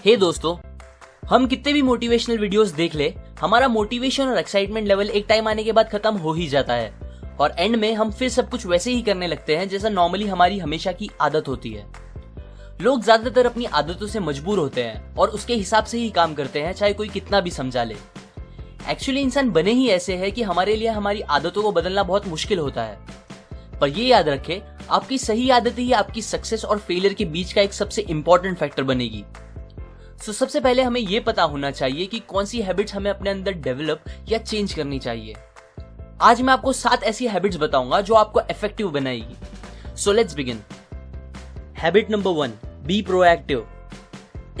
हे दोस्तों, हम कितने भी मोटिवेशनल वीडियोस देख ले, हमारा मोटिवेशन और एक्साइटमेंट लेवल एक टाइम आने के बाद खत्म हो ही जाता है और एंड में हम फिर सब कुछ वैसे ही करने लगते हैं जैसा नॉर्मली हमारी हमेशा की आदत होती है। लोग ज्यादातर अपनी आदतों से मजबूर होते हैं और उसके हिसाब से ही काम करते हैं, चाहे कोई कितना भी समझा ले। एक्चुअली इंसान बने ही ऐसे हैं कि हमारे लिए हमारी आदतों को बदलना बहुत मुश्किल होता है। पर ये याद रखें, आपकी सही आदतें ही आपकी सक्सेस और फेलियर के बीच का एक सबसे इंपॉर्टेंट फैक्टर बनेगी। सबसे पहले हमें यह पता होना चाहिए कि कौन सी हैबिट्स हमें अपने अंदर डेवलप या चेंज करनी चाहिए। आज मैं आपको 7 ऐसी हैबिट्स बताऊंगा जो आपको इफेक्टिव बनाएगी। So let's begin. Habit number 1, be proactive.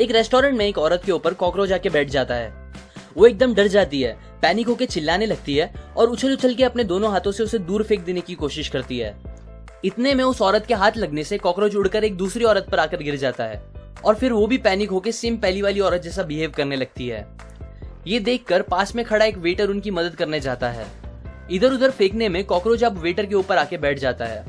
एक रेस्टोरेंट में एक औरत के ऊपर कॉकरोच आके बैठ जाता है। वो एकदम डर जाती है, पैनिक होकर चिल्लाने लगती है और उछल उछल के अपने दोनों हाथों से उसे दूर फेंक देने की कोशिश करती है। इतने में उस औरत के हाथ लगने से कॉकरोच उड़कर एक दूसरी औरत पर आकर गिर जाता है और फिर वो भी पैनिक होकर सेम पहली वाली औरत जैसा बिहेव करने लगती है। ये देखकर पास में खड़ा एक वेटर उनकी मदद करने जाता है। इधर उधर फेंकने में कॉकरोच अब वेटर के ऊपर आके बैठ जाता है,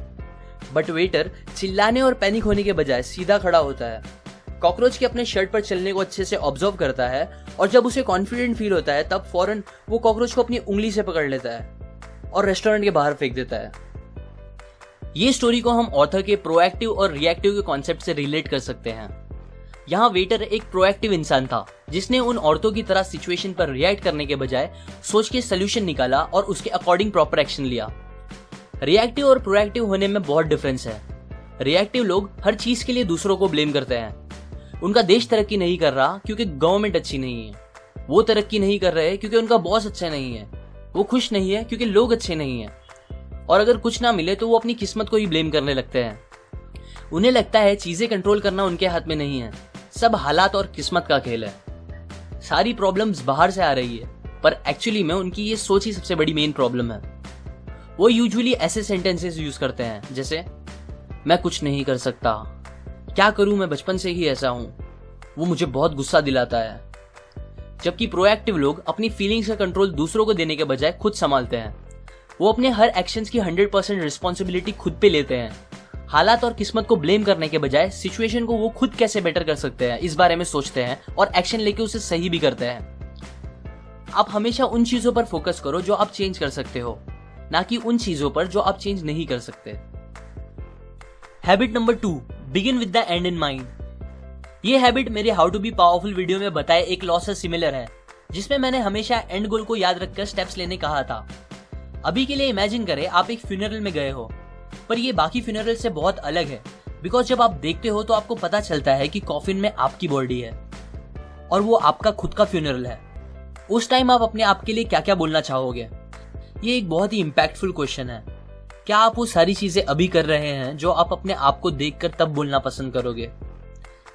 बट वेटर चिल्लाने और पैनिक होने के बजाय सीधा खड़ा होता है। कॉकरोच के अपने शर्ट पर चलने को अच्छे से ऑब्जर्व करता है और जब उसे कॉन्फिडेंट फील होता है तब फौरन वो कॉकरोच को अपनी उंगली से पकड़ लेता है और रेस्टोरेंट के बाहर फेंक देता है। ये स्टोरी को हम ऑथर के प्रोएक्टिव और रिएक्टिव के कॉन्सेप्ट से रिलेट कर सकते हैं। यहाँ वेटर एक प्रोएक्टिव इंसान था जिसने उन औरतों की तरह सिचुएशन पर रिएक्ट करने के बजाय सोच के सोल्यूशन निकाला और उसके अकॉर्डिंग प्रॉपर एक्शन लिया। रिएक्टिव और प्रोएक्टिव होने में बहुत डिफरेंस है। रिएक्टिव लोग हर चीज के लिए दूसरों को ब्लेम करते हैं। उनका देश तरक्की नहीं कर रहा क्योंकि गवर्नमेंट अच्छी नहीं है, वो तरक्की नहीं कर रहे क्योंकि उनका बॉस अच्छा नहीं है, वो खुश नहीं है क्योंकि लोग अच्छे नहीं है, और अगर कुछ ना मिले तो वो अपनी किस्मत को ही ब्लेम करने लगते हैं। उन्हें लगता है चीजें कंट्रोल करना उनके हाथ में नहीं है, सब हालात और किस्मत का खेल है। सारी प्रॉब्लम्स बाहर से आ रही है, पर एक्चुअली में उनकी ये सोच ही सबसे बड़ी मेन प्रॉब्लम है। वो यूजुअली ऐसे सेंटेंसेस यूज करते हैं जैसे मैं कुछ नहीं कर सकता, क्या करूं, मैं बचपन से ही ऐसा हूं, वो मुझे बहुत गुस्सा दिलाता है। जबकि प्रोएक्टिव लोग अपनी फीलिंग्स का कंट्रोल दूसरों को देने के बजाय खुद संभालते हैं। वो अपने हर एक्शंस की 100% रिस्पॉन्सिबिलिटी खुद पे लेते हैं। हालात और किस्मत को ब्लेम करने के बजाय सिचुएशन को वो खुद कैसे बेटर कर सकते हैं इस बारे में सोचते हैं और एक्शन लेके उसे सही भी करते हैं। आप हमेशा उन चीजों पर फोकस करो जो आप चेंज कर सकते हो, ना कि उन चीजों पर जो आप चेंज नहीं कर सकते। Habit number 2, begin with the end in mind. ये हैबिट मेरे how to be powerful video में बताए एक लॉ से सिमिलर है, जिसमें मैंने हमेशा एंड गोल को याद रखकर स्टेप्स लेने कहा था। अभी के लिए इमेजिन करें आप एक फ्यूनरल में गए हो, पर ये बाकी फ्यूनरल से बहुत अलग है, बिकॉज जब आप देखते हो तो आपको पता चलता है कि कॉफिन में आपकी बॉडी है और वो आपका खुद का फ्यूनरल है। उस टाइम आप अपने आप के लिए क्या क्या बोलना चाहोगे? ये एक बहुत ही इम्पैक्टफुल क्वेश्चन है। क्या आप वो सारी चीजें अभी कर रहे हैं जो आप अपने आप को देखकर तब बोलना पसंद करोगे?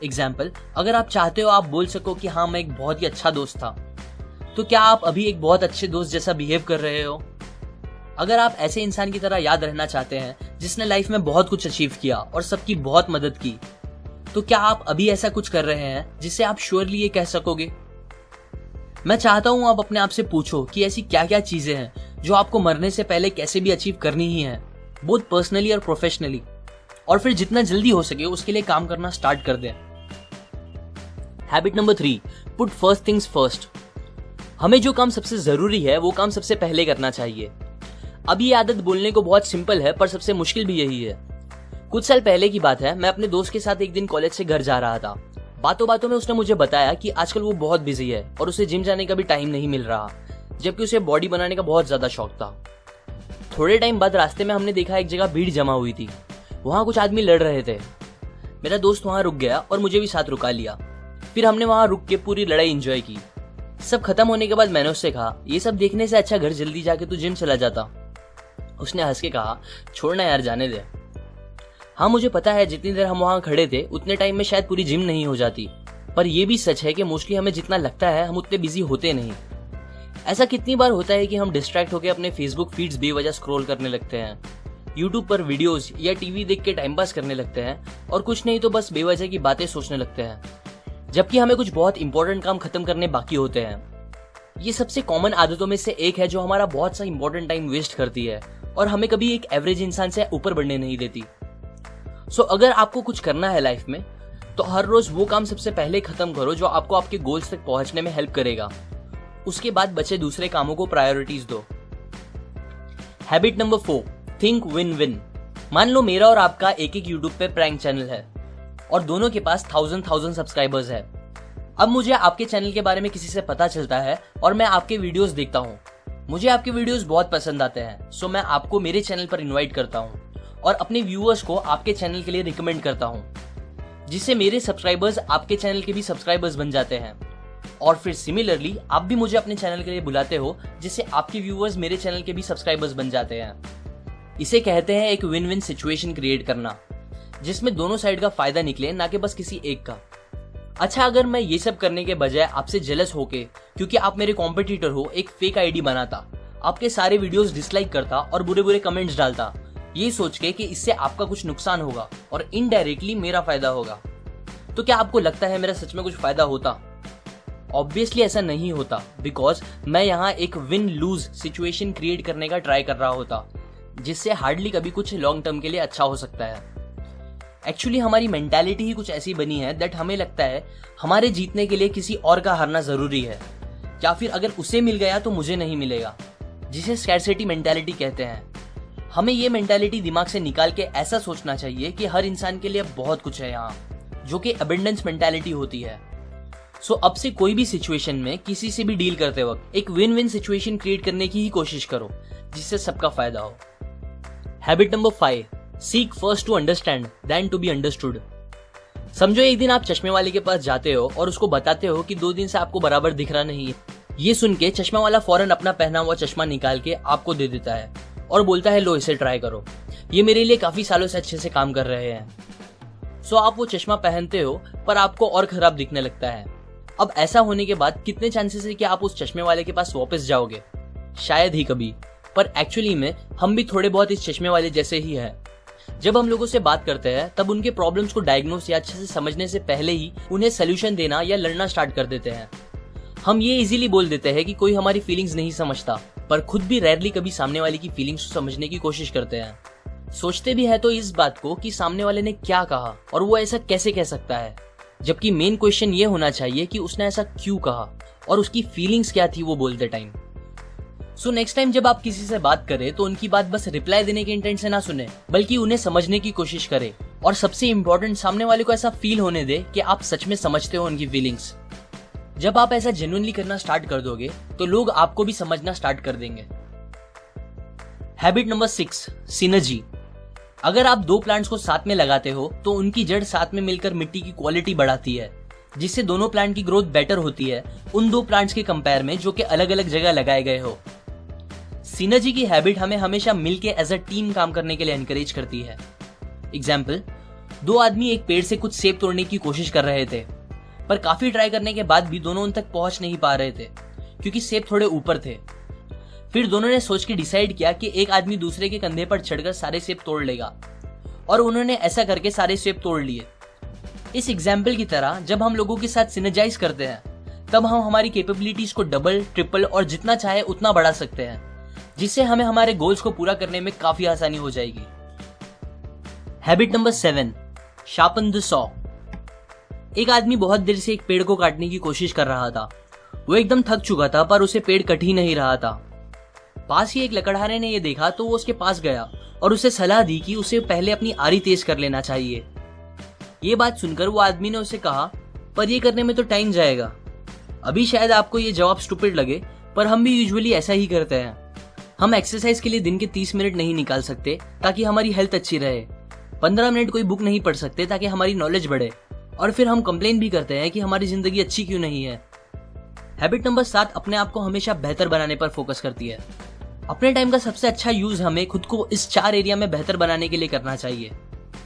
एग्जाम्पल, अगर आप चाहते हो आप बोल सको कि हाँ मैं एक बहुत ही अच्छा दोस्त था, तो क्या आप अभी एक बहुत अच्छे दोस्त जैसा बिहेव कर रहे हो? अगर आप ऐसे इंसान की तरह याद रहना चाहते हैं जिसने लाइफ में बहुत कुछ अचीव किया और सबकी बहुत मदद की, तो क्या आप अभी ऐसा कुछ कर रहे हैं जिससे आप श्योरली ये कह सकोगे? मैं चाहता हूं आप अपने आप से पूछो कि ऐसी क्या क्या चीजें हैं जो आपको मरने से पहले कैसे भी अचीव करनी ही है, बोथ पर्सनली और प्रोफेशनली, और फिर जितना जल्दी हो सके उसके लिए काम करना स्टार्ट कर दें। Habit number 3, put first things first. हमें जो काम सबसे जरूरी है वो काम सबसे पहले करना चाहिए। अब ये आदत बोलने को बहुत सिंपल है, पर सबसे मुश्किल भी यही है। कुछ साल पहले की बात है, मैं अपने दोस्त के साथ एक दिन कॉलेज से घर जा रहा था। बातों बातों में उसने मुझे बताया कि आजकल वो बहुत बिजी है और उसे जिम जाने का भी टाइम नहीं मिल रहा, जबकि उसे बॉडी बनाने का बहुत ज्यादा शौक था। थोड़े टाइम बाद रास्ते में हमने देखा एक जगह भीड़ जमा हुई थी। वहां कुछ आदमी लड़ रहे थे। मेरा दोस्त वहां रुक गया और मुझे भी साथ रुका लिया। फिर हमने वहां रुक के पूरी लड़ाई एंजॉय की। सब खत्म होने के बाद मैंने उससे कहा, ये सब देखने से अच्छा घर जल्दी जाके तू जिम चला जाता। उसने हंस के कहा, छोड़ना यार, जाने दे। हाँ, मुझे पता है जितनी देर हम वहां खड़े थे उतने टाइम में शायद पूरी जिम नहीं हो जाती, पर यह भी सच है कि मोस्टली हमें जितना लगता है हम उतने बिजी होते नहीं। ऐसा कितनी बार होता है कि हम डिस्ट्रैक्ट होकर अपने फेसबुक फीड्स बेवजह स्क्रॉल करने लगते हैं, यूट्यूब पर वीडियोस या टीवी देख के टाइम पास करने लगते हैं, और कुछ नहीं तो बस बेवजह की बातें सोचने लगते हैं, जबकि हमें कुछ बहुत इंपॉर्टेंट काम खत्म करने बाकी होते हैं। ये सबसे कॉमन आदतों में से एक है जो हमारा बहुत सा इंपॉर्टेंट टाइम वेस्ट करती है और हमें कभी एक एवरेज इंसान से ऊपर बढ़ने नहीं देती। सो अगर आपको कुछ करना है लाइफ में तो हर रोज वो काम सबसे पहले खत्म करो जो आपको आपके गोल्स तक पहुंचने में हेल्प करेगा। उसके बाद बचे दूसरे कामों को प्रायोरिटीज दो। Habit number 4, think win win. मान लो मेरा और आपका एक यूट्यूब पे प्रैंक चैनल है और दोनों के पास 1000 सब्सक्राइबर्स है। अब मुझे आपके चैनल के बारे में किसी से पता चलता है और मैं आपके वीडियोस देखता हूँ। मुझे आपके वीडियोस बहुत पसंद आते हैं, सो मैं आपको मेरे चैनल पर इनवाइट करता हूँ और अपने व्यूअर्स को आपके चैनल के लिए रिकमेंड करता हूँ, जिससे मेरे सब्सक्राइबर्स आपके चैनल के भी सब्सक्राइबर्स बन जाते हैं। और फिर सिमिलरली आप भी मुझे अपने चैनल के लिए बुलाते हो, जिससे आपके व्यूअर्स मेरे चैनल के भी सब्सक्राइबर्स बन जाते हैं। इसे कहते हैं एक विन विन सिचुएशन क्रिएट करना, जिसमें दोनों साइड का फायदा निकले, ना कि बस किसी एक का। अच्छा, अगर मैं ये सब करने के बजाय आपसे जेलस होके, क्योंकि आप मेरे कॉम्पिटिटर हो, एक फेक आईडी बनाता, आपके सारे वीडियोस डिसलाइक करता और बुरे बुरे कमेंट्स डालता, ये सोच के कि इससे आपका कुछ नुकसान होगा और इनडायरेक्टली मेरा फायदा होगा, तो क्या आपको लगता है मेरा सच में कुछ फायदा होता? ऑब्वियसली ऐसा नहीं होता, बिकॉज मैं यहाँ एक विन लूज सिचुएशन क्रिएट करने का ट्राई कर रहा होता, जिससे हार्डली कभी कुछ लॉन्ग टर्म के लिए अच्छा हो सकता है। एक्चुअली हमारी मेंटालिटी ही कुछ ऐसी बनी है दैट हमें लगता है हमारे जीतने के लिए किसी और का हारना जरूरी है, या फिर अगर उसे मिल गया तो मुझे नहीं मिलेगा, जिसे स्कैरसिटी मेंटालिटी कहते हैं। हमें ये मेंटालिटी दिमाग से निकाल के ऐसा सोचना चाहिए कि हर इंसान के लिए बहुत कुछ है यहाँ, जो कि अबंडेंस मेंटालिटी होती है। सो अब से कोई भी सिचुएशन में किसी से भी डील करते वक्त एक विन विन सिचुएशन क्रिएट करने की ही कोशिश करो, जिससे सबका फायदा हो। Habit number 5, seek first to understand then to be understood. समझो एक दिन आप चश्मे वाले के पास जाते हो और उसको बताते हो कि 2 दिन से आपको बराबर दिख रहा नहीं है। ये सुन के चश्मा वाला फौरन अपना पहना हुआ चश्मा निकाल के आपको दे देता है और बोलता है, लो इसे ट्राई करो, ये मेरे लिए काफी सालों से अच्छे से काम कर रहे हैं। सो आप वो चश्मा पहनते हो पर आपको और खराब दिखने लगता है। अब ऐसा होने के बाद कितने चांसेस है कि आप उस चश्मे वाले के पास वापस जाओगे? शायद ही कभी। पर एक्चुअली में हम भी थोड़े बहुत इस चश्मे वाले जैसे ही हैं। जब हम लोगों से बात करते हैं तब उनके प्रॉब्लम्स को डायग्नोस या अच्छे से समझने से पहले ही उन्हें सोल्यूशन देना या लड़ना स्टार्ट कर देते हैं। हम ये इजीली बोल देते हैं कि कोई हमारी फीलिंग्स नहीं समझता, पर खुद भी रेयरली कभी सामने वाले की फीलिंग्स को समझने की कोशिश करते हैं। सोचते भी है तो इस बात को कि सामने वाले ने क्या कहा और वो ऐसा कैसे कह सकता है, जबकि मेन क्वेश्चन ये होना चाहिए कि उसने ऐसा क्यों कहा और उसकी फीलिंग्स क्या थी वो बोलते टाइम। सो नेक्स्ट टाइम जब आप किसी से बात करें तो उनकी बात बस रिप्लाई देने के इंटेंट से ना सुने, बल्कि उन्हें समझने की कोशिश करें। और सबसे इम्पोर्टेंट, सामने वाले को ऐसा फील होने दे कि आप सच में समझते हो उनकी फीलिंग्स। जब आप ऐसा जेन्युइनली करना स्टार्ट कर दोगे तो लोग आपको भी समझना स्टार्ट कर देंगे। Habit number 6, synergy. अगर आप 2 प्लांट्स को साथ में लगाते हो तो उनकी जड़ साथ में मिलकर मिट्टी की क्वालिटी बढ़ाती है, जिससे दोनों प्लांट की ग्रोथ बेटर होती है उन 2 प्लांट्स के कंपेयर में जो कि अलग अलग जगह लगाए गए हो। सिनर्जी की हैबिट हमें हमेशा मिलके एज अ टीम काम करने के लिए एनकरेज करती है। एग्जाम्पल, 2 आदमी एक पेड़ से कुछ सेब तोड़ने की कोशिश कर रहे थे, पर काफी ट्राई करने के बाद भी दोनों उन तक पहुंच नहीं पा रहे थे क्योंकि सेब थोड़े ऊपर थे। फिर दोनों ने सोच के डिसाइड किया कि एक आदमी दूसरे के कंधे पर चढ़कर सारे सेब तोड़ लेगा, और उन्होंने ऐसा करके सारे सेब तोड़ लिए। इस एग्जाम्पल की तरह जब हम लोगों के साथ सिनर्जाइज करते हैं तब हम हमारी कैपेबिलिटीज को डबल, ट्रिपल और जितना चाहे उतना बढ़ा सकते हैं, जिससे हमें हमारे गोल्स को पूरा करने में काफी आसानी हो जाएगी। Habit number 7, sharpen the saw. एक आदमी बहुत देर से एक पेड़ को काटने की कोशिश कर रहा था। वो एकदम थक चुका था पर उसे पेड़ कट ही नहीं रहा था। पास ही एक लकड़हारे ने ये देखा तो वो उसके पास गया और उसे सलाह दी कि उसे पहले अपनी आरी तेज कर लेना चाहिए। ये बात सुनकर वो आदमी ने उसे कहा, पर ये करने में तो टाइम जाएगा। अभी शायद आपको ये जवाब स्टूपिड लगे, पर हम भी यूजुअली ऐसा ही करते हैं। हम एक्सरसाइज के लिए दिन के 30 मिनट नहीं निकाल सकते ताकि हमारी हेल्थ अच्छी रहे, 15 मिनट कोई बुक नहीं पढ़ सकते ताकि हमारी नॉलेज बढ़े, और फिर हम कंप्लेन भी करते हैं कि हमारी जिंदगी अच्छी क्यों नहीं है। हैबिट नंबर 7 अपने आप को हमेशा बेहतर बनाने पर फोकस करती है। अपने टाइम का सबसे अच्छा यूज हमें खुद को इस 4 एरिया में बेहतर बनाने के लिए करना चाहिए: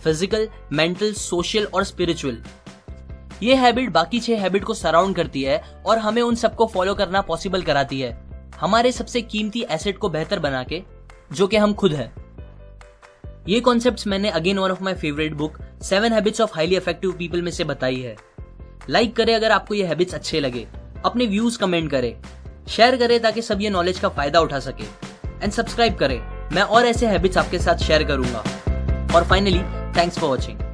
फिजिकल, मेंटल, सोशल और स्पिरिचुअल। ये हैबिट बाकी 6 हैबिट को सराउंड करती है और हमें उन सबको फॉलो करना पॉसिबल कराती है, हमारे सबसे कीमती एसेट को बेहतर बना के, जो कि हम खुद हैं। ये कॉन्सेप्ट्स मैंने again one of my favourite book 7 habits of highly effective people में से बताई है। लाइक करें अगर आपको ये हैबिट्स अच्छे लगे, अपने व्यूज कमेंट करें, शेयर करें ताकि सब ये नॉलेज का फायदा उठा सके, एंड सब्सक्राइब करें मैं और ऐसे हैबिट्स आपके साथ शेयर करूंगा। और फाइनली, थैंक्स फॉर वॉचिंग।